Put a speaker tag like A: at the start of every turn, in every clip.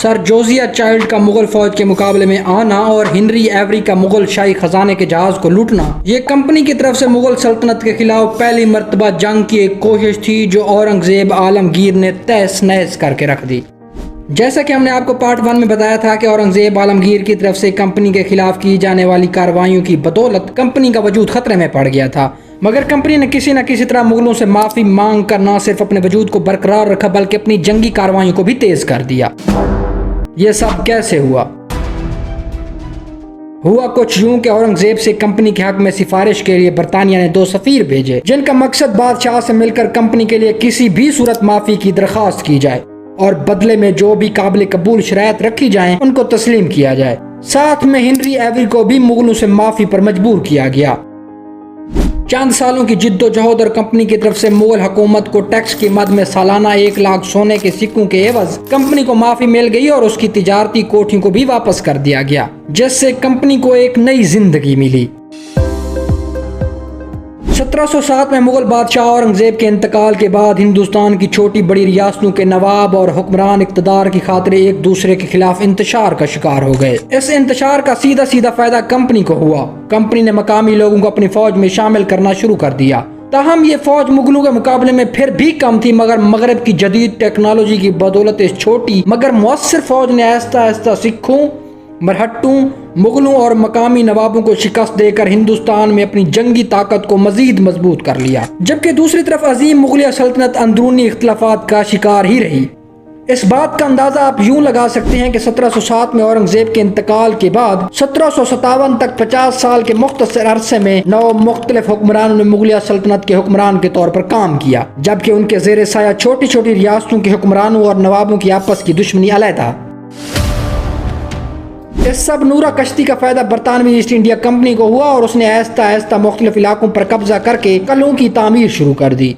A: سر جوزیا child کا مغل فوج کے مقابلے میں آنا اور ہنری ایوری کا مغل شاہی خزانے کے جہاز کو لوٹنا یہ کمپنی کی طرف سے مغل سلطنت کے خلاف پہلی مرتبہ جنگ کی ایک کوشش تھی جو اورنگزیب عالمگیر نے تہس نہس کر کے رکھ دی۔ جیسا کہ ہم نے آپ کو پارٹ 1 میں بتایا تھا کہ اورنگزیب عالمگیر کی طرف سے کمپنی کے خلاف کی جانے والی کارروائیوں کی بدولت کمپنی کا وجود خطرے میں پڑ گیا تھا، مگر کمپنی نے کسی نہ کسی طرح مغلوں سے معافی مانگ کر نہ صرف اپنے وجود کو برقرار رکھا بلکہ اپنی جنگی کارروائیوں کو بھی تیز کر دیا۔ یہ سب کیسے ہوا کچھ یوں کہ اورنگزیب سے کمپنی کے حق میں سفارش کے لیے برطانیہ نے 2 سفیر بھیجے جن کا مقصد بادشاہ سے مل کر کمپنی کے لیے کسی بھی صورت معافی کی درخواست کی جائے اور بدلے میں جو بھی قابل قبول شرائط رکھی جائیں ان کو تسلیم کیا جائے۔ ساتھ میں ہنری ایوری کو بھی مغلوں سے معافی پر مجبور کیا گیا۔ چند سالوں کی جد و جہد اور کمپنی کی طرف سے مغل حکومت کو ٹیکس کی مد میں سالانہ 1 لاکھ سونے کے سکوں کے عوض کمپنی کو معافی مل گئی اور اس کی تجارتی کوٹھیوں کو بھی واپس کر دیا گیا، جس سے کمپنی کو ایک نئی زندگی ملی۔ 1707 میں مغل بادشاہ اورنگزیب کے انتقال کے بعد ہندوستان کی چھوٹی بڑی ریاستوں کے نواب اور حکمران اقتدار کی خاطر ایک دوسرے کے خلاف انتشار کا شکار ہو گئے۔ اس انتشار کا سیدھا فائدہ کمپنی کو ہوا۔ کمپنی نے مقامی لوگوں کو اپنی فوج میں شامل کرنا شروع کر دیا۔ تاہم یہ فوج مغلوں کے مقابلے میں پھر بھی کم تھی، مگر مغرب کی جدید ٹیکنالوجی کی بدولت اس چھوٹی مگر مؤثر فوج نے آہستہ آہستہ سکھوں، مرہٹوں، مغلوں اور مقامی نوابوں کو شکست دے کر ہندوستان میں اپنی جنگی طاقت کو مزید مضبوط کر لیا، جبکہ دوسری طرف عظیم مغلیہ سلطنت اندرونی اختلافات کا شکار ہی رہی۔ اس بات کا اندازہ آپ یوں لگا سکتے ہیں کہ 1707 میں اورنگزیب کے انتقال کے بعد 1757 تک 50 سال کے مختصر عرصے میں 9 مختلف حکمرانوں نے مغلیہ سلطنت کے حکمران کے طور پر کام کیا، جبکہ ان کے زیر سایہ چھوٹی چھوٹی ریاستوں کے حکمرانوں اور نوابوں کی آپس کی دشمنی علیحدہ۔ اس سب نورہ کشتی کا فائدہ برطانوی ایسٹ انڈیا کمپنی کو ہوا اور اس نے آہستہ آہستہ مختلف علاقوں پر قبضہ کر کے قلعوں کی تعمیر شروع کر دی۔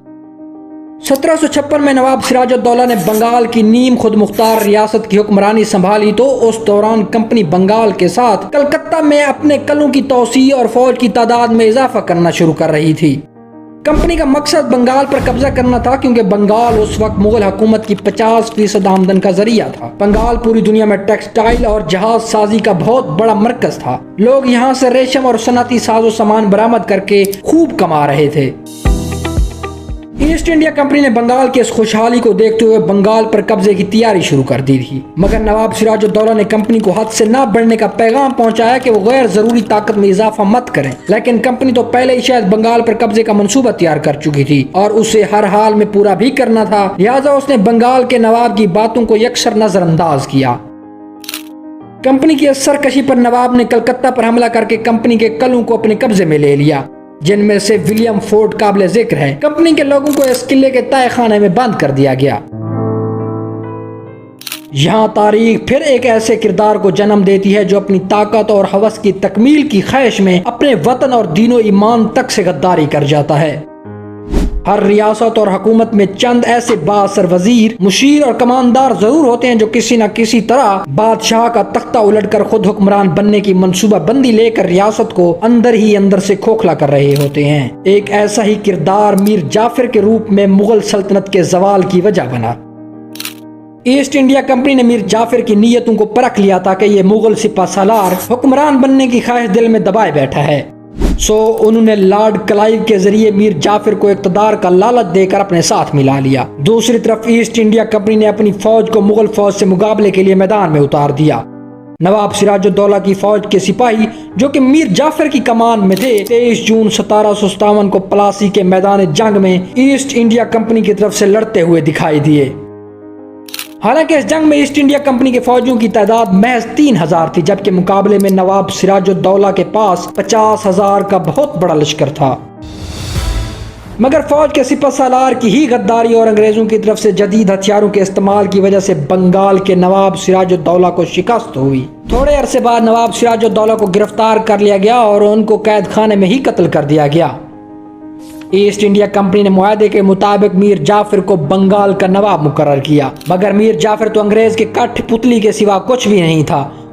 A: 1756 میں نواب سراج الدولہ نے بنگال کی نیم خود مختار ریاست کی حکمرانی سنبھالی تو اس دوران کمپنی بنگال کے ساتھ کلکتہ میں اپنے قلعوں کی توسیع اور فوج کی تعداد میں اضافہ کرنا شروع کر رہی تھی۔ کمپنی کا مقصد بنگال پر قبضہ کرنا تھا کیونکہ بنگال اس وقت مغل حکومت کی 50% آمدن کا ذریعہ تھا۔ بنگال پوری دنیا میں ٹیکسٹائل اور جہاز سازی کا بہت بڑا مرکز تھا۔ لوگ یہاں سے ریشم اور صنعتی ساز و سامان برآمد کر کے خوب کما رہے تھے۔ ایسٹ انڈیا کمپنی نے بنگال کی اس خوشحالی کو دیکھتے ہوئے بنگال پر قبضے کی تیاری شروع کر دی تھی، مگر نواب سراج الدولہ نے کمپنی کو حد سے نہ بڑھنے کا پیغام پہنچایا کہ وہ غیر ضروری طاقت میں اضافہ مت کریں، لیکن کمپنی تو پہلے ہی شاید بنگال پر قبضے کا منصوبہ تیار کر چکی تھی اور اسے ہر حال میں پورا بھی کرنا تھا، لہٰذا اس نے بنگال کے نواب کی باتوں کو یکسر نظر انداز کیا۔ کمپنی کی اس سرکشی پر نواب نے کلکتہ پر حملہ کر کے کمپنی کے قلعوں کو اپنے قبضے میں لے لیا، جن میں سے ولیم فورٹ قابل ذکر ہے۔ کمپنی کے لوگوں کو اس قلعے کے تہہ خانے میں بند کر دیا گیا۔ یہاں تاریخ پھر ایک ایسے کردار کو جنم دیتی ہے جو اپنی طاقت اور ہوس کی تکمیل کی خواہش میں اپنے وطن اور دین و ایمان تک سے غداری کر جاتا ہے۔ ہر ریاست اور حکومت میں چند ایسے بااثر وزیر، مشیر اور کماندار ضرور ہوتے ہیں جو کسی نہ کسی طرح بادشاہ کا تختہ الٹ کر خود حکمران بننے کی منصوبہ بندی لے کر ریاست کو اندر ہی اندر سے کھوکھلا کر رہے ہوتے ہیں۔ ایک ایسا ہی کردار میر جعفر کے روپ میں مغل سلطنت کے زوال کی وجہ بنا۔ ایسٹ انڈیا کمپنی نے میر جعفر کی نیتوں کو پرکھ لیا تھا کہ یہ مغل سپہ سالار حکمران بننے کی خواہش دل میں دبائے بیٹھا ہے، سو انہوں نے لارڈ کلائیو کے ذریعے میر جعفر کو اقتدار کا لالچ دے کر اپنے ساتھ ملا لیا۔ دوسری طرف ایسٹ انڈیا کمپنی نے اپنی فوج کو مغل فوج سے مقابلے کے لیے میدان میں اتار دیا۔ نواب سراج الدولہ کی فوج کے سپاہی جو کہ میر جعفر کی کمان میں تھے 23 جون 1757 کو پلاسی کے میدان جنگ میں ایسٹ انڈیا کمپنی کی طرف سے لڑتے ہوئے دکھائی دیے۔ حالانکہ اس جنگ میں ایسٹ انڈیا کمپنی کے فوجیوں کی تعداد محض 3000 تھی، جبکہ مقابلے میں نواب سراج الدولہ کے پاس 50,000 کا بہت بڑا لشکر تھا۔ مگر فوج کے سپہ سالار کی ہی غداری اور انگریزوں کی طرف سے جدید ہتھیاروں کے استعمال کی وجہ سے بنگال کے نواب سراج الدولہ کو شکست ہوئی۔ تھوڑے عرصے بعد نواب سراج الدولہ کو گرفتار کر لیا گیا اور ان کو قید خانے میں ہی قتل کر دیا گیا۔ ایسٹ انڈیا کمپنی نے معاہدے کے مطابق میر جعفر کو بنگال کا نواب مقرر کیا، مگر میر جعفر تو انگریز کے کٹھ پتلی کے سوا کچھ بھی نہیں تھا۔